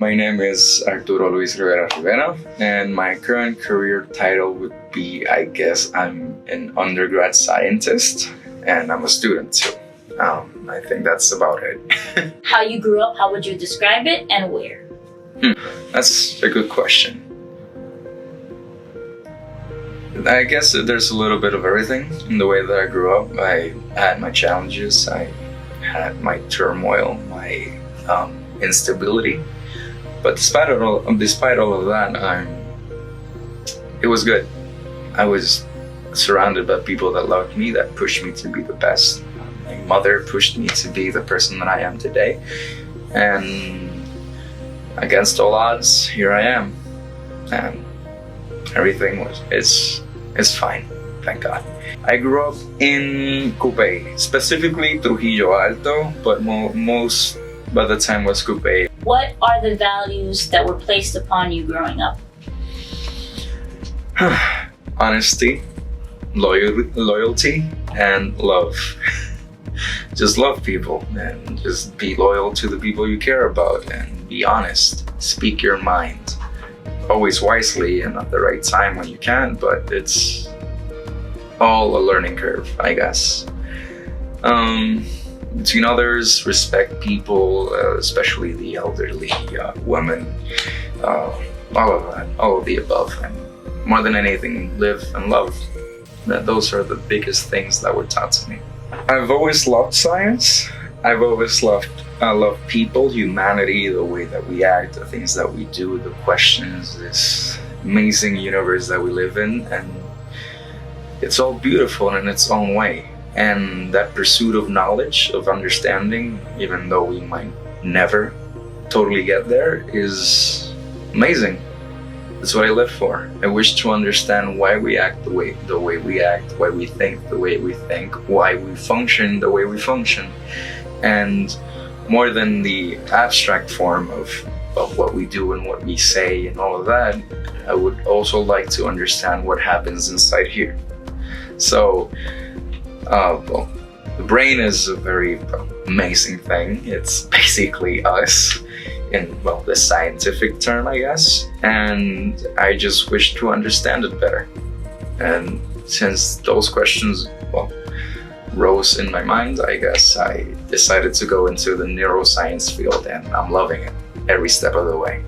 My name is Arturo Rivera, and my current career title would be, I guess, I'm an undergrad scientist, and I'm a student too. I think that's about it. How you grew up, how would you describe it, and where? That's a good question. I guess there's a little bit of everything in the way that I grew up. I had my challenges, I had my turmoil, my instability. But despite all of that, it was good. I was surrounded by people that loved me, that pushed me to be the best. My mother pushed me to be the person that I am today. And against all odds, here I am. And everything is fine, thank God. I grew up in Cupey, specifically Trujillo Alto, but most by the time was Cupey. What are the values that were placed upon you growing up? Honesty, loyalty, and love. Just love people and just be loyal to the people you care about and be honest. Speak your mind. Always wisely and at the right time when you can, but it's all a learning curve, I guess. Between others, respect people, especially the elderly, women, all of that, all of the above. And more than anything, live and love. Those are the biggest things that were taught to me. I've always loved science. I've always loved people, humanity, the way that we act, the things that we do, the questions, this amazing universe that we live in, and it's all beautiful in its own way. And that pursuit of knowledge, of understanding, even though we might never totally get there, is amazing. That's what I live for. I wish to understand why we act the way we act, why we think the way we think, why we function the way we function. And more than the abstract form of what we do and what we say and all of that, I would also like to understand what happens inside here. So, the brain is a very amazing thing. It's basically us in, the scientific term, I guess. And I just wish to understand it better. And since those questions, rose in my mind, I guess I decided to go into the neuroscience field, and I'm loving it every step of the way.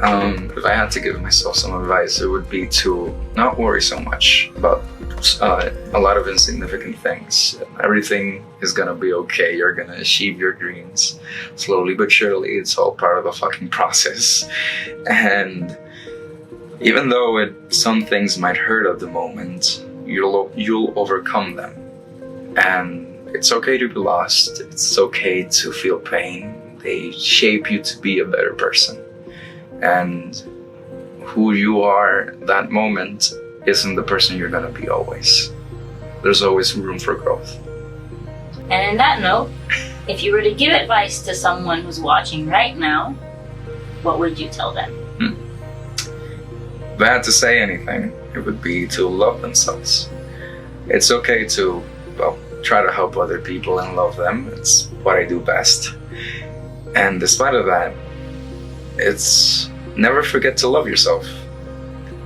If I had to give myself some advice, it would be to not worry so much about a lot of insignificant things. Everything is gonna be okay. You're gonna achieve your dreams slowly but surely. It's all part of the fucking process. And even though some things might hurt at the moment, you'll overcome them. And it's okay to be lost. It's okay to feel pain. They shape you to be a better person. And who you are that moment isn't the person you're gonna be always. There's always room for growth. And on that note, if you were to give advice to someone who's watching right now, what would you tell them? If I had to say anything, it would be to love themselves. It's okay to, try to help other people and love them. It's what I do best. And despite of that, it's never forget to love yourself.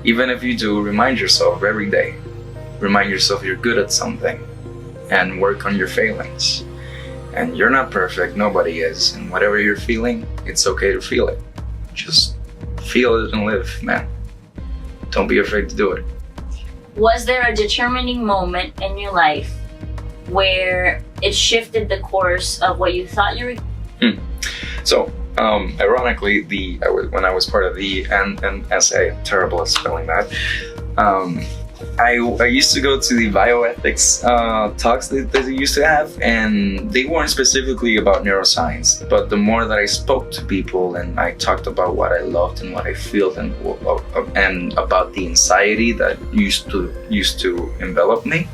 Even if you do, remind yourself every day. Remind yourself you're good at something and work on your failings. And you're not perfect, nobody is. And whatever you're feeling, it's okay to feel it. Just feel it and live, man. Don't be afraid to do it. Was there a determining moment in your life where it shifted the course of what you thought you were? So, ironically, when I was part of the NSA, I'm terrible at spelling that, I used to go to the bioethics talks that they used to have, and they weren't specifically about neuroscience, but the more that I spoke to people and I talked about what I loved and what I felt and about the anxiety that used to envelop me,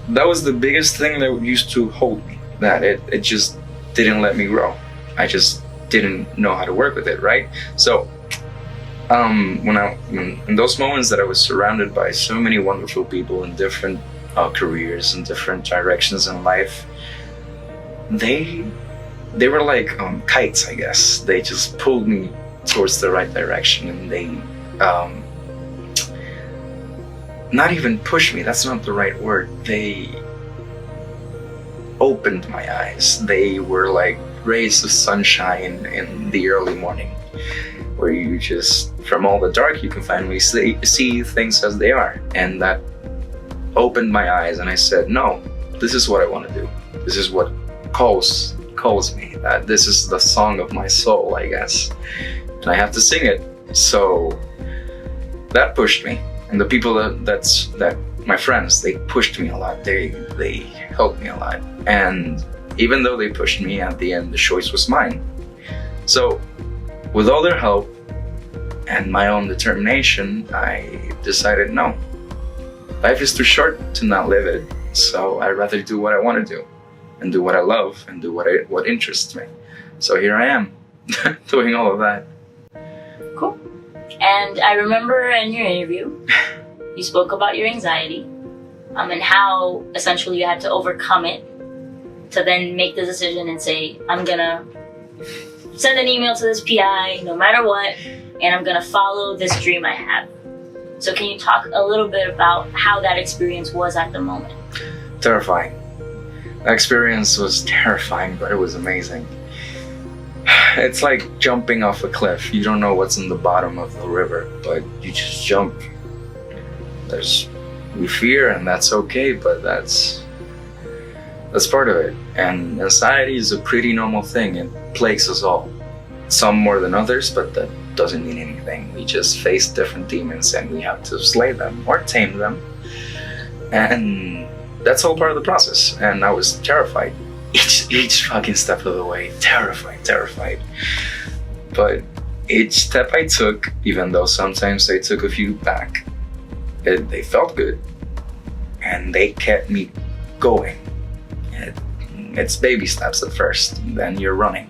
that was the biggest thing that used to hold me, that it just didn't let me grow. I just didn't know how to work with it, right? So in those moments that I was surrounded by so many wonderful people in different careers and different directions in life, they they were like kites, I guess. They just pulled me towards the right direction, and they not even pushed me, that's not the right word. They opened my eyes. They were like rays of sunshine in the early morning, where you just, from all the dark, you can finally see things as they are. And that opened my eyes, and I said, no, this is what I want to do. This is what calls me. This is the song of my soul, I guess. And I have to sing it. So that pushed me. And the people that my friends, they pushed me a lot. They helped me a lot. And even though they pushed me, at the end, the choice was mine. So with all their help and my own determination, I decided, no, life is too short to not live it. So I'd rather do what I want to do, and do what I love, and do what interests me. So here I am, doing all of that. Cool. And I remember in your interview, you spoke about your anxiety, and how essentially you had to overcome it to then make the decision and say, I'm gonna send an email to this PI no matter what, and I'm gonna follow this dream I have. So can you talk a little bit about how that experience was at the moment? Terrifying. The experience was terrifying, but it was amazing. It's like jumping off a cliff. You don't know what's in the bottom of the river, but you just jump. We fear, and that's okay, but that's part of it. And anxiety is a pretty normal thing. It plagues us all. Some more than others, but that doesn't mean anything. We just face different demons, and we have to slay them or tame them. And that's all part of the process. And I was terrified. Each fucking step of the way, terrified. But each step I took, even though sometimes I took a few back, they felt good, and they kept me going. It's baby steps at first, and then you're running,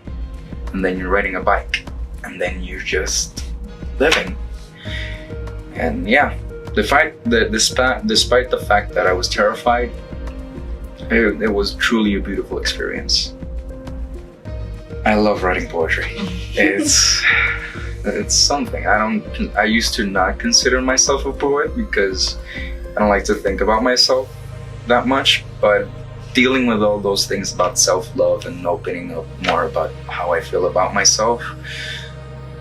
and then you're riding a bike, and then you're just living. And yeah, despite the fact that I was terrified, it was truly a beautiful experience. I love writing poetry. It's something. I used to not consider myself a poet because I don't like to think about myself that much, but dealing with all those things about self-love and opening up more about how I feel about myself,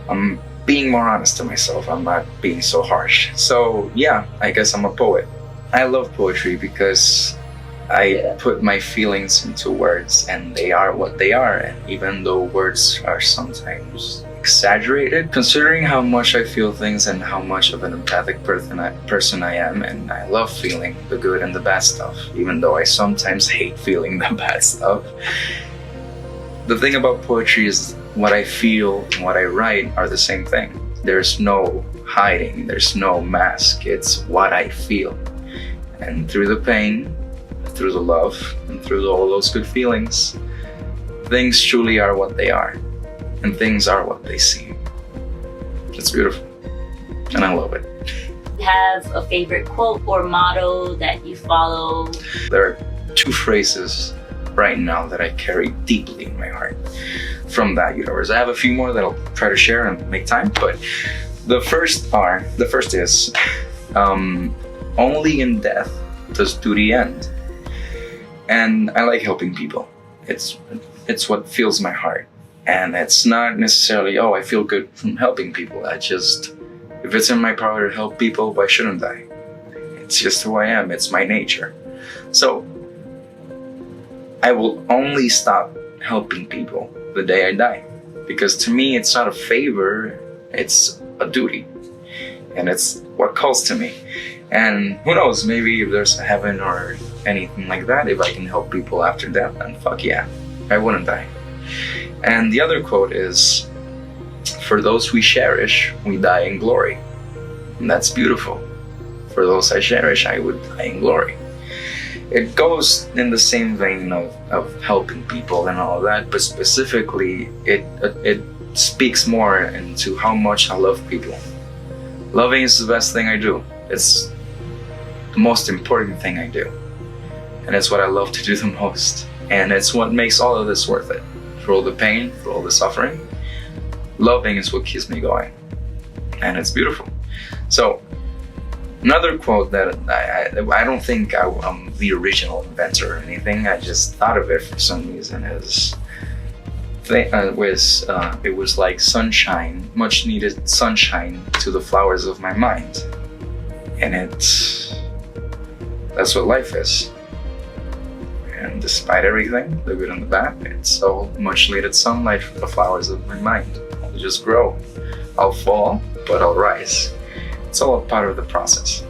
I'm being more honest to myself. I'm not being so harsh. So yeah, I guess I'm a poet. I love poetry because I put my feelings into words, and they are what they are. And even though words are sometimes exaggerated, considering how much I feel things and how much of an empathic person I am, and I love feeling the good and the bad stuff, even though I sometimes hate feeling the bad stuff. The thing about poetry is what I feel and what I write are the same thing. There's no hiding, there's no mask, it's what I feel. And through the pain, through the love, and through all those good feelings, things truly are what they are, and things are what they seem. It's beautiful, and I love it. Have a favorite quote or motto that you follow? There are two phrases right now that I carry deeply in my heart from that universe. I have a few more that I'll try to share and make time, but the first is, only in death does duty end. And I like helping people. It's what fills my heart. And it's not necessarily, I feel good from helping people. If it's in my power to help people, why shouldn't I? It's just who I am. It's my nature. So I will only stop helping people the day I die. Because to me, it's not a favor, it's a duty. And it's what calls to me. And who knows, maybe if there's a heaven or anything like that, if I can help people after death, then fuck yeah, I wouldn't die. And the other quote is, for those we cherish, we die in glory. And that's beautiful. For those I cherish, I would die in glory. It goes in the same vein of helping people and all that, but specifically, it speaks more into how much I love people. Loving is the best thing I do. It's the most important thing I do. And it's what I love to do the most. And it's what makes all of this worth it. through all the pain, through all the suffering. Loving is what keeps me going. And it's beautiful. So, another quote that I don't think I'm the original inventor or anything. I just thought of it for some reason. It was like sunshine, much needed sunshine to the flowers of my mind. And that's what life is. And despite everything, the good and the bad, it's all much needed sunlight for the flowers of my mind. They just grow. I'll fall, but I'll rise. It's all a part of the process.